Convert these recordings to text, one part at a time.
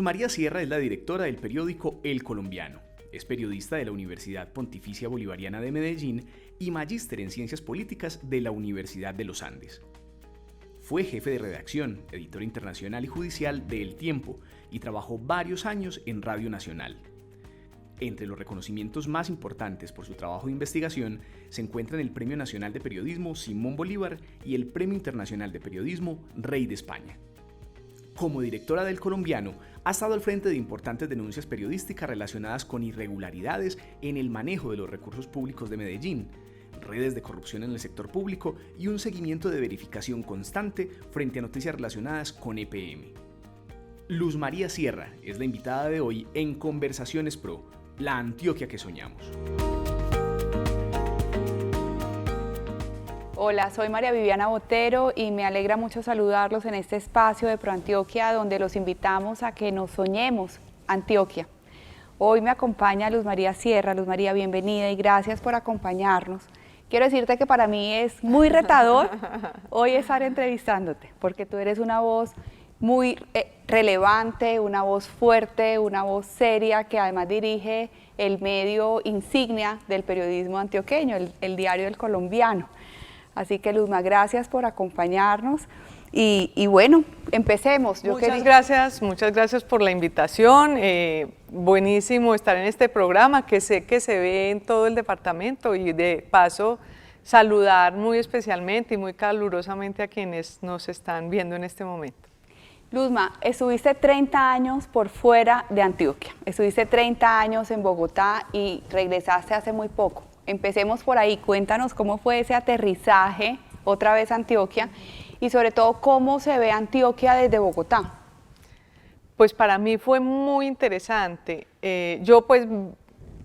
María Sierra es la directora del periódico El Colombiano. Es periodista de la Universidad Pontificia Bolivariana de Medellín y magíster en Ciencias Políticas de la Universidad de los Andes. Fue jefe de redacción, editor internacional y judicial de El Tiempo y trabajó varios años en Radio Nacional. Entre los reconocimientos más importantes por su trabajo de investigación se encuentran el Premio Nacional de Periodismo Simón Bolívar y el Premio Internacional de Periodismo Rey de España. Como directora del Colombiano, ha estado al frente de importantes denuncias periodísticas relacionadas con irregularidades en el manejo de los recursos públicos de Medellín, redes de corrupción en el sector público y un seguimiento de verificación constante frente a noticias relacionadas con EPM. Luz María Sierra es la invitada de hoy en Conversaciones Pro, la Antioquia que soñamos. Hola, soy María Viviana Botero y me alegra mucho saludarlos en este espacio de ProAntioquia donde los invitamos a que nos soñemos Antioquia. Hoy me acompaña Luz María Sierra. Luz María, bienvenida y gracias por acompañarnos. Quiero decirte que para mí es muy retador hoy estar entrevistándote, porque tú eres una voz muy relevante, una voz fuerte, una voz seria, que además dirige el medio insignia del periodismo antioqueño, el Diario del Colombiano. Así que, Luzma, gracias por acompañarnos y bueno, empecemos. Muchas gracias por la invitación. Buenísimo estar en este programa que sé que se ve en todo el departamento y de paso saludar muy especialmente y muy calurosamente a quienes nos están viendo en este momento. Luzma, estuviste 30 años por fuera de Antioquia, estuviste 30 años en Bogotá y regresaste hace muy poco. Empecemos por ahí, cuéntanos cómo fue ese aterrizaje otra vez a Antioquia y sobre todo cómo se ve Antioquia desde Bogotá. Pues para mí fue muy interesante. Yo pues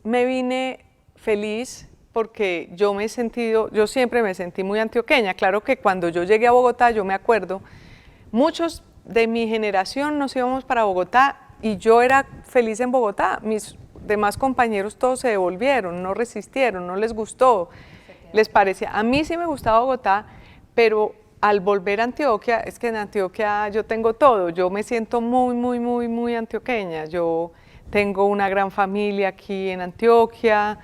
me vine feliz porque yo siempre me sentí muy antioqueña. Claro que cuando yo llegué a Bogotá, yo me acuerdo, muchos de mi generación nos íbamos para Bogotá y yo era feliz en Bogotá. Mis demás compañeros todos se devolvieron, no resistieron, no les gustó, les parecía. A mí sí me gustaba Bogotá, pero al volver a Antioquia, es que en Antioquia yo tengo todo, yo me siento muy antioqueña. Yo tengo una gran familia aquí en Antioquia,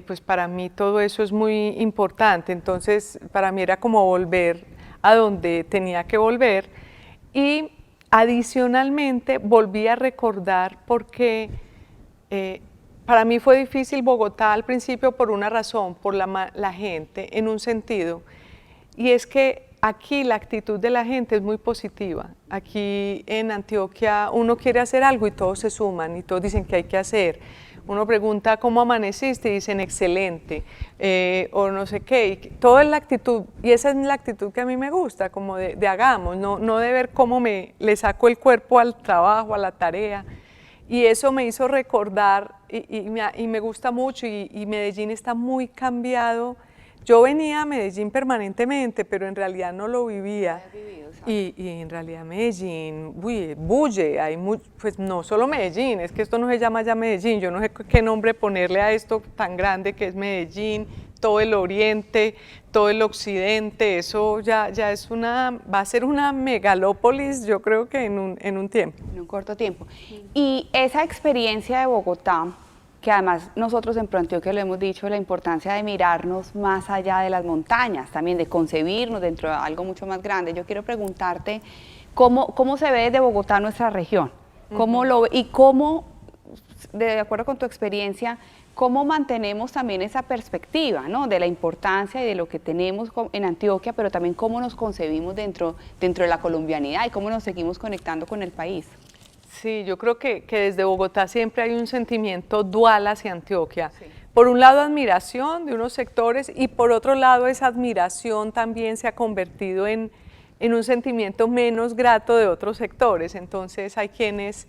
pues para mí todo eso es muy importante. Entonces para mí era como volver a donde tenía que volver. Y adicionalmente volví a recordar porque para mí fue difícil Bogotá al principio por una razón, por la gente, en un sentido, y es que aquí la actitud de la gente es muy positiva. Aquí en Antioquia uno quiere hacer algo y todos se suman y todos dicen que hay que hacer. Uno pregunta ¿cómo amaneciste? Y dicen excelente, o no sé qué, y toda la actitud, y esa es la actitud que a mí me gusta, como de hagamos, no de ver cómo le saco el cuerpo al trabajo, a la tarea, y eso me hizo recordar, y me gusta mucho, y Medellín está muy cambiado. Yo venía a Medellín permanentemente, pero en realidad no lo vivía. Y en realidad Medellín, bulle, pues no solo Medellín, es que esto no se llama ya Medellín, yo no sé qué nombre ponerle a esto tan grande que es Medellín, todo el oriente, todo el occidente, eso ya va a ser una megalópolis, yo creo que en un tiempo. En un corto tiempo. Y esa experiencia de Bogotá, que además nosotros en ProAntioquia lo hemos dicho, la importancia de mirarnos más allá de las montañas, también de concebirnos dentro de algo mucho más grande. Yo quiero preguntarte cómo se ve desde Bogotá nuestra región, y cómo, de acuerdo con tu experiencia, cómo mantenemos también esa perspectiva, ¿no?, de la importancia y de lo que tenemos en Antioquia, pero también cómo nos concebimos dentro de la colombianidad y cómo nos seguimos conectando con el país. Sí, yo creo que desde Bogotá siempre hay un sentimiento dual hacia Antioquia. Sí. Por un lado, admiración de unos sectores y por otro lado, esa admiración también se ha convertido en un sentimiento menos grato de otros sectores. Entonces hay quienes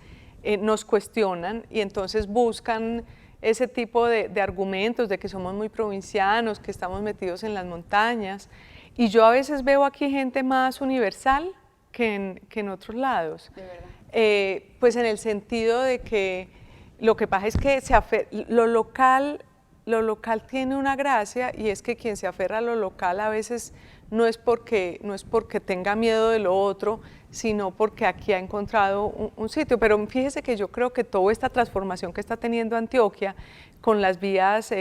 nos cuestionan y entonces buscan ese tipo de argumentos de que somos muy provincianos, que estamos metidos en las montañas. Y yo a veces veo aquí gente más universal que en otros lados. De verdad. Pues en el sentido de que lo que pasa es que lo local tiene una gracia y es que quien se aferra a lo local a veces no es porque tenga miedo de lo otro, sino porque aquí ha encontrado un sitio. Pero fíjese que yo creo que toda esta transformación que está teniendo Antioquia, con las vías,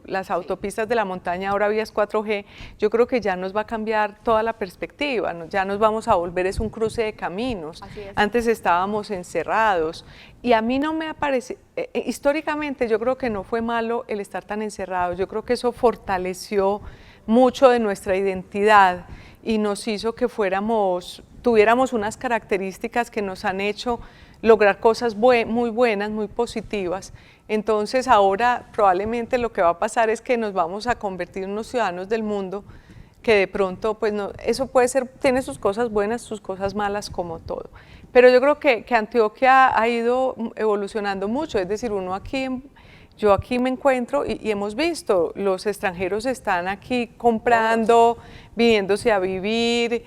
las autopistas de la montaña, ahora vías 4G, yo creo que ya nos va a cambiar toda la perspectiva, ya nos vamos a volver, es un cruce de caminos. Antes estábamos encerrados, y a mí no me parece, históricamente yo creo que no fue malo el estar tan encerrados, yo creo que eso fortaleció mucho de nuestra identidad y nos hizo que tuviéramos unas características que nos han hecho lograr cosas muy buenas, muy positivas. Entonces ahora probablemente lo que va a pasar es que nos vamos a convertir en unos ciudadanos del mundo que de pronto, pues no, eso puede ser, tiene sus cosas buenas, sus cosas malas como todo. Pero yo creo que Antioquia ha ido evolucionando mucho, es decir, yo aquí me encuentro y hemos visto, los extranjeros están aquí comprando, viniéndose a vivir,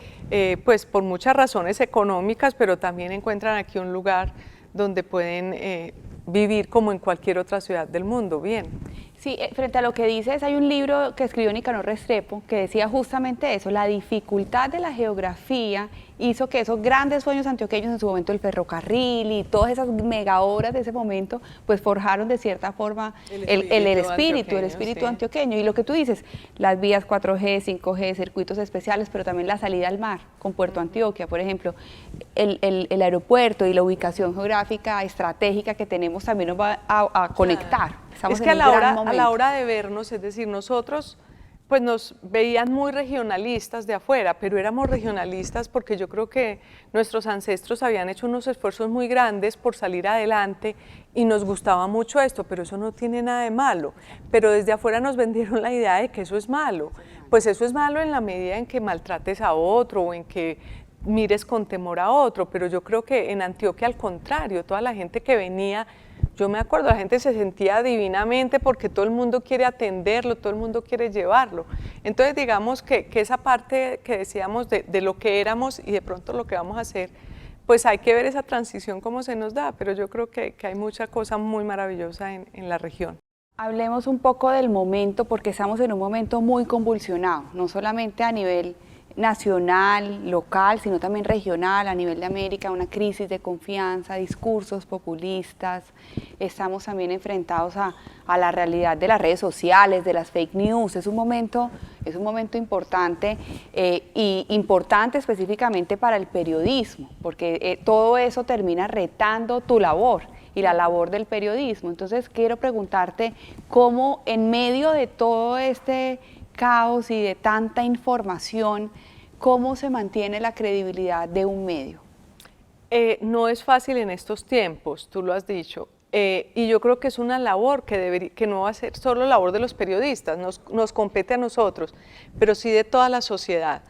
pues por muchas razones económicas, pero también encuentran aquí un lugar donde pueden vivir como en cualquier otra ciudad del mundo, bien. Sí, frente a lo que dices, hay un libro que escribió Nicanor Restrepo que decía justamente eso, la dificultad de la geografía hizo que esos grandes sueños antioqueños, en su momento el ferrocarril y todas esas mega obras de ese momento, pues forjaron de cierta forma el espíritu antioqueño. Y lo que tú dices, las vías 4G, 5G, circuitos especiales, pero también la salida al mar con Puerto Antioquia, por ejemplo, el aeropuerto y la ubicación geográfica estratégica que tenemos también nos va a conectar. Es que a la hora de vernos, es decir, nosotros pues nos veían muy regionalistas de afuera, pero éramos regionalistas porque yo creo que nuestros ancestros habían hecho unos esfuerzos muy grandes por salir adelante y nos gustaba mucho esto, pero eso no tiene nada de malo. Pero desde afuera nos vendieron la idea de que eso es malo. Pues eso es malo en la medida en que maltrates a otro o en que mires con temor a otro, pero yo creo que en Antioquia al contrario, toda la gente que venía, yo me acuerdo, la gente se sentía divinamente porque todo el mundo quiere atenderlo, todo el mundo quiere llevarlo. Entonces digamos que esa parte que decíamos de lo que éramos y de pronto lo que vamos a hacer, pues hay que ver esa transición cómo se nos da, pero yo creo que hay mucha cosa muy maravillosa en la región. Hablemos un poco del momento, porque estamos en un momento muy convulsionado, no solamente a nivel nacional, local, sino también regional, a nivel de América, una crisis de confianza, discursos populistas, estamos también enfrentados a la realidad de las redes sociales, de las fake news, es un momento importante y importante específicamente para el periodismo, porque todo eso termina retando tu labor y la labor del periodismo. Entonces quiero preguntarte cómo en medio de todo este caos y de tanta información, ¿cómo se mantiene la credibilidad de un medio? No es fácil en estos tiempos, tú lo has dicho, y yo creo que es una labor que no va a ser solo labor de los periodistas, nos compete a nosotros, pero sí de toda la sociedad,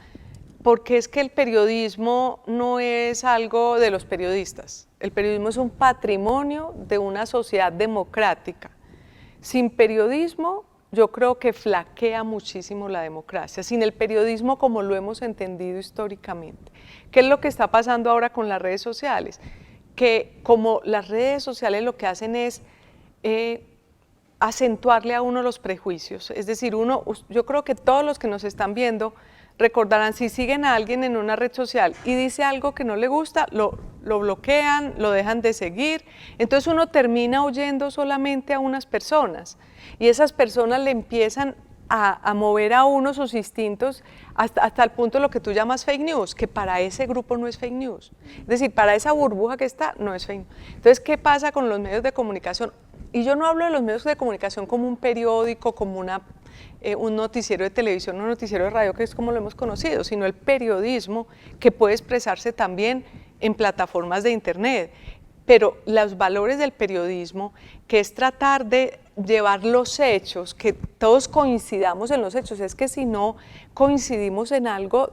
porque es que el periodismo no es algo de los periodistas, el periodismo es un patrimonio de una sociedad democrática. Sin periodismo, yo creo que flaquea muchísimo la democracia, sin el periodismo como lo hemos entendido históricamente. ¿Qué es lo que está pasando ahora con las redes sociales? Que como las redes sociales lo que hacen es acentuarle a uno los prejuicios, es decir, yo creo que todos los que nos están viendo recordarán, si siguen a alguien en una red social y dice algo que no le gusta, lo bloquean, lo dejan de seguir, entonces uno termina oyendo solamente a unas personas y esas personas le empiezan a mover a uno sus instintos hasta el punto de lo que tú llamas fake news, que para ese grupo no es fake news, es decir, para esa burbuja que está no es fake news. Entonces, ¿qué pasa con los medios de comunicación? Y yo no hablo de los medios de comunicación como un periódico, como un noticiero de televisión, un noticiero de radio, que es como lo hemos conocido, sino el periodismo que puede expresarse también en plataformas de internet. Pero los valores del periodismo, que es tratar de llevar los hechos, que todos coincidamos en los hechos, es que si no coincidimos en algo,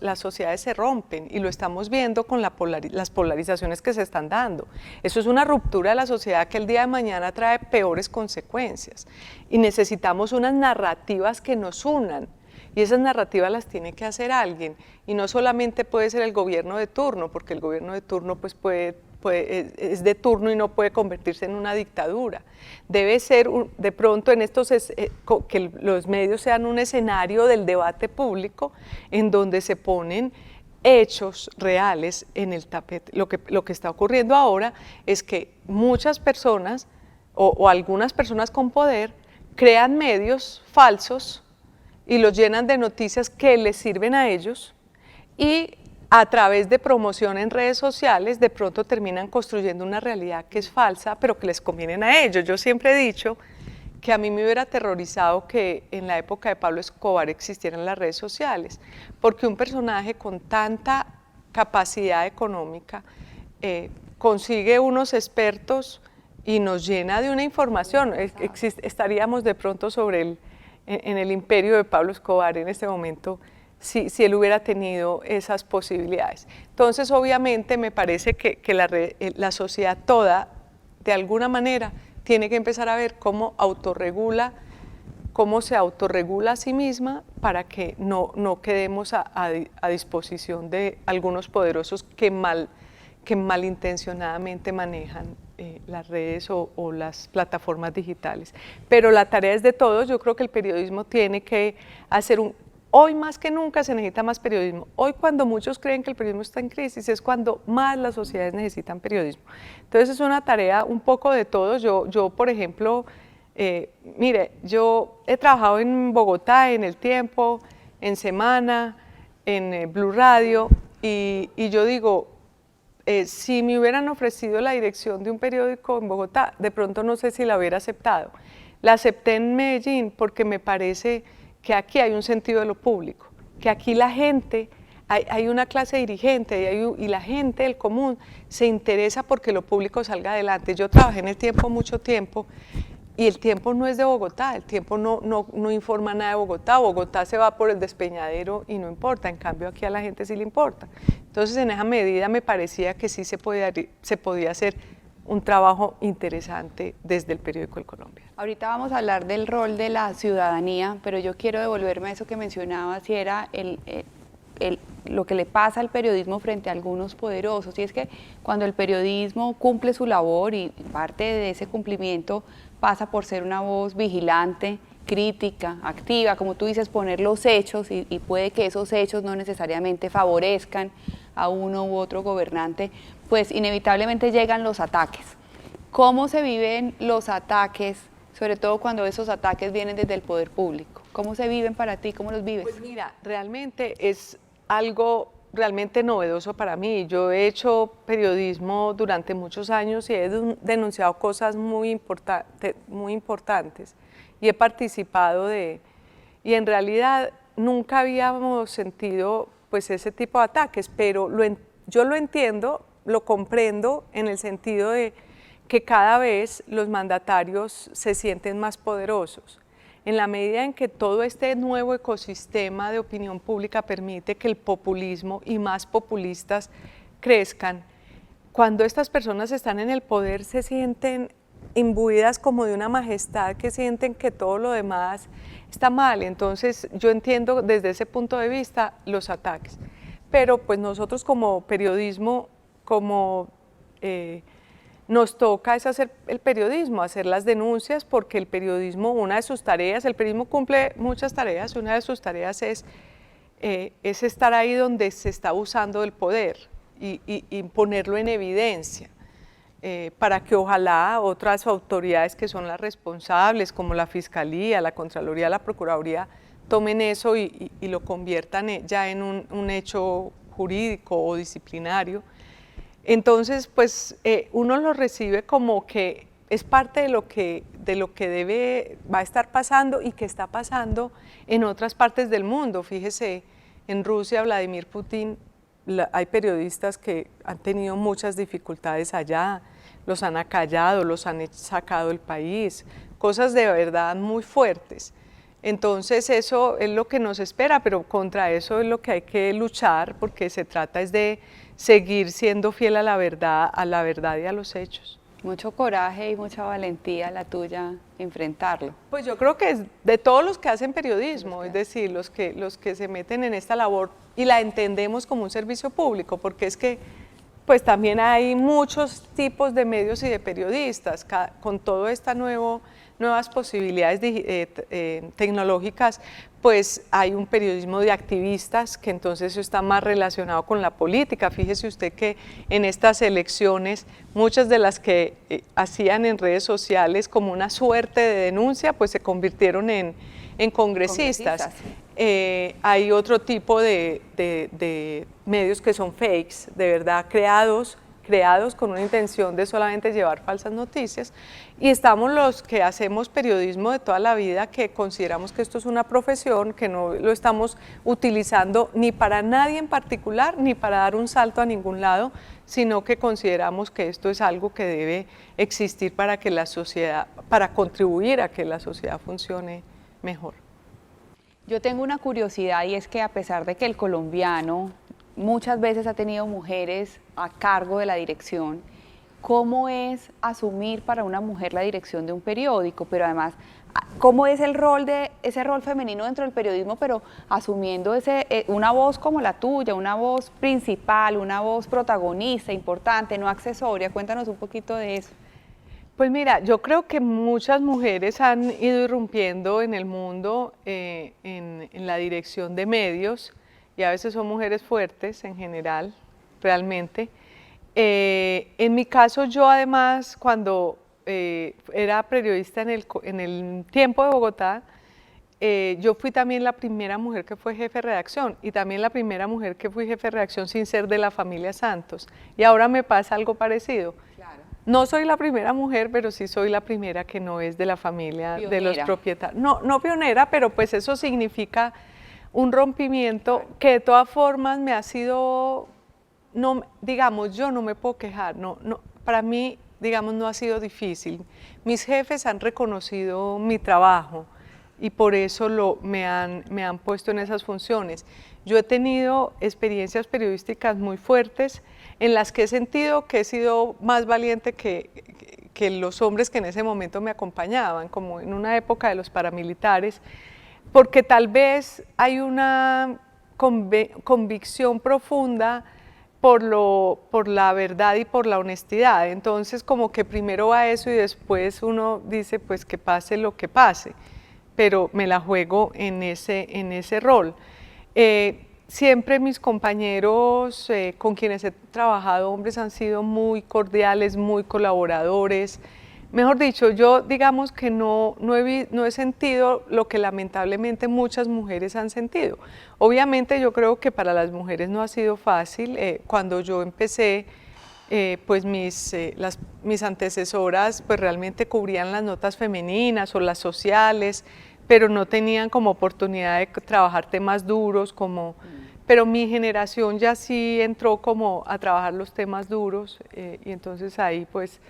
las sociedades se rompen y lo estamos viendo con las polarizaciones que se están dando. Eso es una ruptura de la sociedad que el día de mañana trae peores consecuencias y necesitamos unas narrativas que nos unan. Y esas narrativas las tiene que hacer alguien, y no solamente puede ser el gobierno de turno, porque el gobierno de turno pues puede es de turno y no puede convertirse en una dictadura. Debe ser, de pronto, que los medios sean un escenario del debate público en donde se ponen hechos reales en el tapete. Lo que está ocurriendo ahora es que muchas personas o algunas personas con poder crean medios falsos y los llenan de noticias que les sirven a ellos y a través de promoción en redes sociales de pronto terminan construyendo una realidad que es falsa pero que les conviene a ellos. Yo siempre he dicho que a mí me hubiera aterrorizado que en la época de Pablo Escobar existieran las redes sociales, porque un personaje con tanta capacidad económica consigue unos expertos y nos llena de una información. Estaríamos de pronto en el imperio de Pablo Escobar en este momento si él hubiera tenido esas posibilidades. Entonces, obviamente, me parece que la sociedad toda, de alguna manera, tiene que empezar a ver cómo se autorregula a sí misma para que no quedemos a disposición de algunos poderosos que malintencionadamente manejan las redes o las plataformas digitales. Pero la tarea es de todos. Yo creo que el periodismo tiene que hacer hoy más que nunca se necesita más periodismo. Hoy, cuando muchos creen que el periodismo está en crisis, es cuando más las sociedades necesitan periodismo. Entonces es una tarea un poco de todos. Yo por ejemplo, mire, yo he trabajado en Bogotá, en El Tiempo, en Semana, en Blue Radio, y yo digo, si me hubieran ofrecido la dirección de un periódico en Bogotá, de pronto no sé si la hubiera aceptado. La acepté en Medellín porque me parece que aquí hay un sentido de lo público, que aquí la gente, hay una clase dirigente y la gente del común se interesa porque lo público salga adelante. Yo trabajé en El Tiempo mucho tiempo y El Tiempo no es de Bogotá, El Tiempo no informa nada de Bogotá. Bogotá se va por el despeñadero y no importa, en cambio aquí a la gente sí le importa. Entonces, en esa medida me parecía que sí se podía hacer un trabajo interesante desde el periódico El Colombiano. Ahorita vamos a hablar del rol de la ciudadanía, pero yo quiero devolverme a eso que mencionaba, si era lo que le pasa al periodismo frente a algunos poderosos. Y es que cuando el periodismo cumple su labor y parte de ese cumplimiento pasa por ser una voz vigilante, crítica, activa, como tú dices, poner los hechos y puede que esos hechos no necesariamente favorezcan a uno u otro gobernante, pues inevitablemente llegan los ataques. ¿Cómo se viven los ataques, sobre todo cuando esos ataques vienen desde el poder público? ¿Cómo se viven para ti? ¿Cómo los vives? Pues mira, realmente es algo realmente novedoso para mí. Yo he hecho periodismo durante muchos años y he denunciado cosas muy importantes y he participado y en realidad nunca habíamos sentido pues ese tipo de ataques, pero yo lo entiendo, lo comprendo en el sentido de que cada vez los mandatarios se sienten más poderosos. En la medida en que todo este nuevo ecosistema de opinión pública permite que el populismo y más populistas crezcan, cuando estas personas están en el poder se sienten imbuidas como de una majestad, que sienten que todo lo demás está mal. Entonces yo entiendo desde ese punto de vista los ataques, pero pues nosotros como periodismo, nos toca es hacer el periodismo, hacer las denuncias, porque el periodismo, una de sus tareas, el periodismo cumple muchas tareas, una de sus tareas es estar ahí donde se está usando el poder y ponerlo en evidencia, para que ojalá otras autoridades que son las responsables, como la Fiscalía, la Contraloría, la Procuraduría, tomen eso y lo conviertan ya en un hecho jurídico o disciplinario. Entonces, pues uno lo recibe como que es parte de lo que va a estar pasando y que está pasando en otras partes del mundo. Fíjese, en Rusia, Vladimir Putin, hay periodistas que han tenido muchas dificultades allá, los han acallado, los han sacado del país, cosas de verdad muy fuertes. Entonces eso es lo que nos espera, pero contra eso es lo que hay que luchar, porque se trata es de seguir siendo fiel a la verdad y a los hechos. Mucho coraje y mucha valentía la tuya enfrentarlo. Pues yo creo que es de todos los que hacen periodismo, es decir, los que se meten en esta labor y la entendemos como un servicio público, porque es que pues también hay muchos tipos de medios y de periodistas. Con todo estas nuevas posibilidades tecnológicas, pues hay un periodismo de activistas, que entonces eso está más relacionado con la política. Fíjese usted que en estas elecciones, muchas de las que hacían en redes sociales como una suerte de denuncia, pues se convirtieron en congresistas. Hay otro tipo de medios que son fakes, de verdad creados con una intención de solamente llevar falsas noticias, y estamos los que hacemos periodismo de toda la vida, que consideramos que esto es una profesión, que no lo estamos utilizando ni para nadie en particular, ni para dar un salto a ningún lado, sino que consideramos que esto es algo que debe existir para que la sociedad, para contribuir a que la sociedad funcione mejor. Yo tengo una curiosidad, y es que a pesar de que el colombiano muchas veces ha tenido mujeres a cargo de la dirección, ¿cómo es asumir para una mujer la dirección de un periódico? Pero además, ¿cómo es ese rol femenino dentro del periodismo, pero asumiendo una voz como la tuya, una voz principal, una voz protagonista, importante, no accesoria? Cuéntanos un poquito de eso. Pues mira, yo creo que muchas mujeres han ido irrumpiendo en el mundo en la dirección de medios, y a veces son mujeres fuertes en general, realmente. En mi caso, yo además, cuando era periodista en el Tiempo de Bogotá, yo fui también la primera mujer que fue jefe de redacción, y también la primera mujer que fui jefe de redacción sin ser de la familia Santos, y ahora me pasa algo parecido. Claro. No soy la primera mujer, pero sí soy la primera que no es de la familia pionera de los propietarios. No pionera, pero pues eso significa un rompimiento que de todas formas me ha sido, no, digamos, yo no me puedo quejar, para mí, digamos, no ha sido difícil. Mis jefes han reconocido mi trabajo y por eso me han puesto en esas funciones. Yo he tenido experiencias periodísticas muy fuertes en las que he sentido que he sido más valiente que los hombres que en ese momento me acompañaban, como en una época de los paramilitares, porque tal vez hay una convicción profunda por la verdad y por la honestidad. Entonces, como que primero va eso y después uno dice, pues que pase lo que pase, pero me la juego en ese rol. Siempre mis compañeros con quienes he trabajado, hombres, han sido muy cordiales, muy colaboradores. Mejor dicho, yo digamos que no he sentido lo que lamentablemente muchas mujeres han sentido. Obviamente yo creo que para las mujeres no ha sido fácil. Cuando yo empecé, pues mis antecesoras pues realmente cubrían las notas femeninas o las sociales, pero no tenían como oportunidad de trabajar temas duros pero mi generación ya sí entró como a trabajar los temas duros, y entonces ahí pues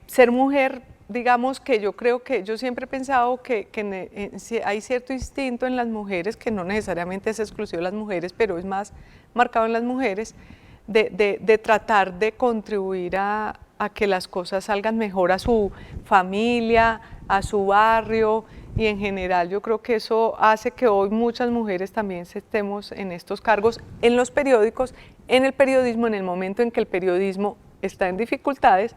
ser mujer, digamos que yo creo que yo siempre he pensado que hay cierto instinto en las mujeres, que no necesariamente es exclusivo de las mujeres, pero es más marcado en las mujeres, de tratar de contribuir a que las cosas salgan mejor a su familia, a su barrio, y en general yo creo que eso hace que hoy muchas mujeres también estemos en estos cargos, en los periódicos, en el periodismo, en el momento en que el periodismo está en dificultades,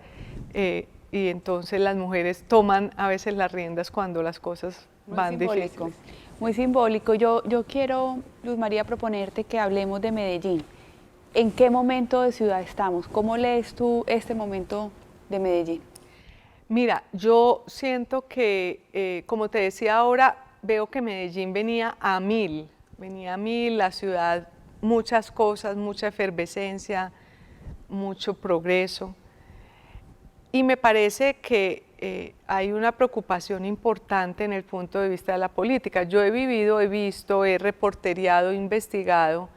y entonces las mujeres toman a veces las riendas cuando las cosas van difíciles. Muy simbólico. Yo quiero, Luz María, proponerte que hablemos de Medellín. ¿En qué momento de ciudad estamos? ¿Cómo lees tú este momento de Medellín? Mira, yo siento que, como te decía ahora, veo que Medellín venía a mil, la ciudad, muchas cosas, mucha efervescencia, mucho progreso. Y me parece que hay una preocupación importante en el punto de vista de la política. Yo he vivido, he visto, he reporteriado, he investigado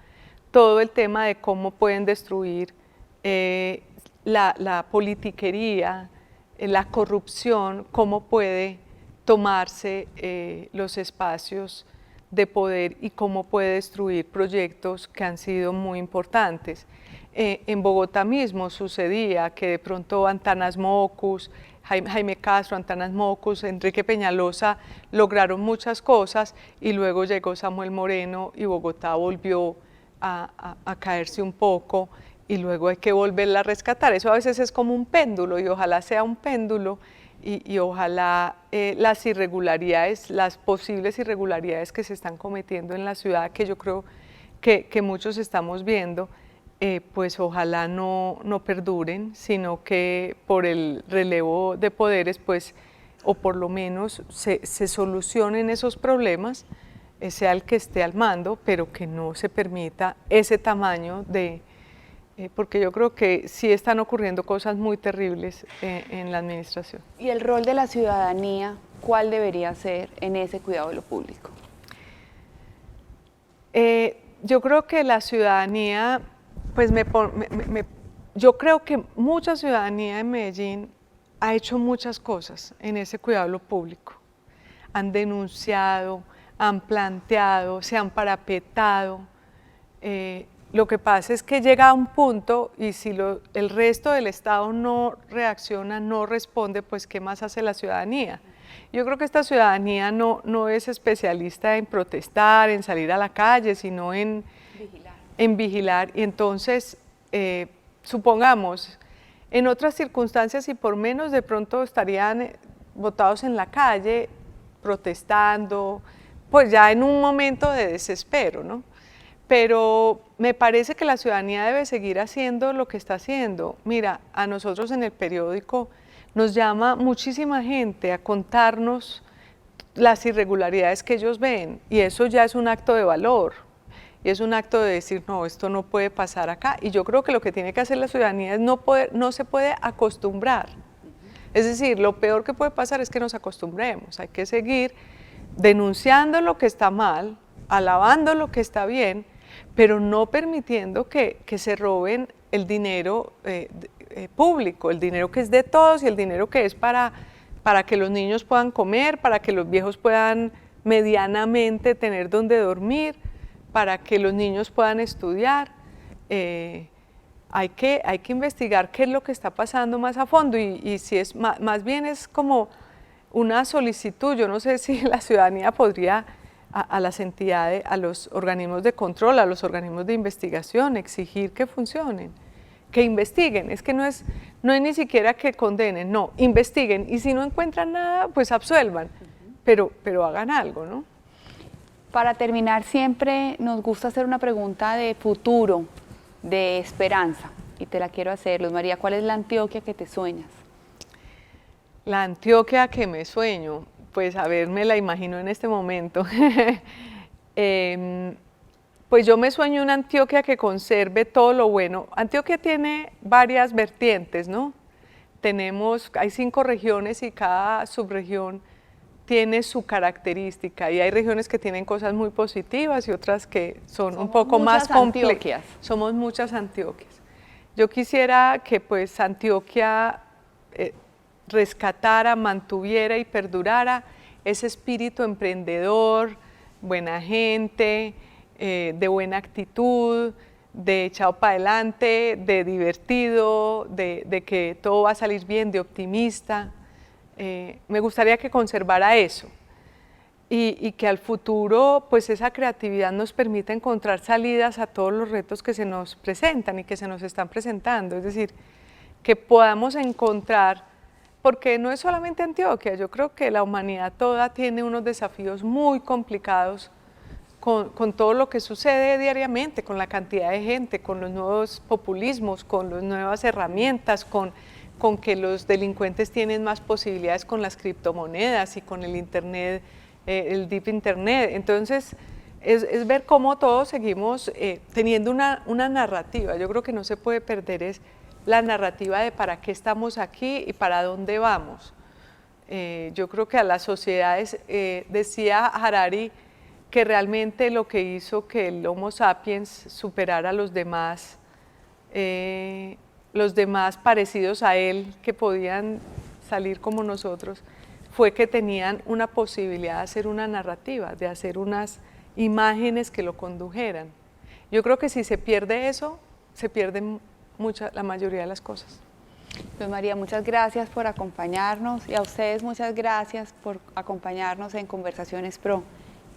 todo el tema de cómo pueden destruir la politiquería, la corrupción, cómo puede tomarse los espacios de poder y cómo puede destruir proyectos que han sido muy importantes. En Bogotá mismo sucedía que de pronto Antanas Mockus, Jaime Castro, Antanas Mockus, Enrique Peñalosa lograron muchas cosas, y luego llegó Samuel Moreno y Bogotá volvió a caerse un poco, y luego hay que volverla a rescatar. Eso a veces es como un péndulo y ojalá sea un péndulo y ojalá las irregularidades, las posibles irregularidades que se están cometiendo en la ciudad, que yo creo que muchos estamos viendo, pues ojalá no perduren, sino que por el relevo de poderes, pues, o por lo menos se solucionen esos problemas, sea el que esté al mando, pero que no se permita ese tamaño de... porque yo creo que sí están ocurriendo cosas muy terribles en la administración. ¿Y el rol de la ciudadanía, cuál debería ser en ese cuidado de lo público? Yo creo que la ciudadanía, pues yo creo que mucha ciudadanía en Medellín ha hecho muchas cosas en ese cuidado de lo público. Han denunciado, han planteado, se han parapetado. Lo que pasa es que llega a un punto y si el resto del Estado no reacciona, no responde, pues ¿qué más hace la ciudadanía? Yo creo que esta ciudadanía no es especialista en protestar, en salir a la calle, sino en vigilar. Y entonces, supongamos, en otras circunstancias y por menos de pronto estarían botados en la calle, protestando, pues ya en un momento de desespero, ¿no? Pero me parece que la ciudadanía debe seguir haciendo lo que está haciendo. Mira, a nosotros en el periódico nos llama muchísima gente a contarnos las irregularidades que ellos ven y eso ya es un acto de valor y es un acto de decir, no, esto no puede pasar acá. Y yo creo que lo que tiene que hacer la ciudadanía es no se puede acostumbrar. Es decir, lo peor que puede pasar es que nos acostumbremos, hay que seguir denunciando lo que está mal, alabando lo que está bien, pero no permitiendo que se roben el dinero público, el dinero que es de todos y el dinero que es para que los niños puedan comer, para que los viejos puedan medianamente tener donde dormir, para que los niños puedan estudiar. Hay que investigar qué es lo que está pasando más a fondo y si es más bien es como una solicitud. Yo no sé si la ciudadanía podría a las entidades, a los organismos de control, a los organismos de investigación, exigir que funcionen, que investiguen. Es que no es ni siquiera que condenen, no, investiguen y si no encuentran nada, pues absuelvan, pero hagan algo, ¿no? Para terminar, siempre nos gusta hacer una pregunta de futuro, de esperanza, y te la quiero hacer. Luz María, ¿cuál es la Antioquia que te sueñas? La Antioquia que me sueño, pues a ver, me la imagino en este momento. Pues yo me sueño una Antioquia que conserve todo lo bueno. Antioquia tiene varias vertientes, ¿no? Hay 5 regiones y cada subregión tiene su característica y hay regiones que tienen cosas muy positivas y otras que son un poco más complejas. Somos muchas Antioquias. Yo quisiera que pues Antioquia rescatara, mantuviera y perdurara ese espíritu emprendedor, buena gente, de buena actitud, de echado para adelante, de divertido, de que todo va a salir bien, de optimista. Me gustaría que conservara eso y que al futuro pues esa creatividad nos permita encontrar salidas a todos los retos que se nos presentan y que se nos están presentando, es decir, que podamos encontrar, porque no es solamente Antioquia, yo creo que la humanidad toda tiene unos desafíos muy complicados con todo lo que sucede diariamente, con la cantidad de gente, con los nuevos populismos, con las nuevas herramientas, con que los delincuentes tienen más posibilidades con las criptomonedas y con el internet, el deep internet. Entonces, es ver cómo todos seguimos teniendo una narrativa. Yo creo que no se puede perder es la narrativa de para qué estamos aquí y para dónde vamos. Yo creo que a las sociedades, decía Harari, que realmente lo que hizo que el Homo sapiens superara a los demás parecidos a él, que podían salir como nosotros, fue que tenían una posibilidad de hacer una narrativa, de hacer unas imágenes que lo condujeran. Yo creo que si se pierde eso, se pierden la mayoría de las cosas. Luz María, muchas gracias por acompañarnos y a ustedes muchas gracias por acompañarnos en Conversaciones Pro.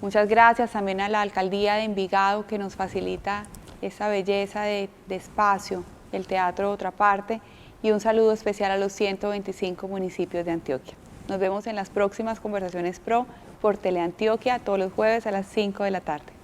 Muchas gracias también a la Alcaldía de Envigado que nos facilita esa belleza de espacio el Teatro Otra Parte y un saludo especial a los 125 municipios de Antioquia. Nos vemos en las próximas Conversaciones Pro por Teleantioquia todos los jueves a las 5 de la tarde.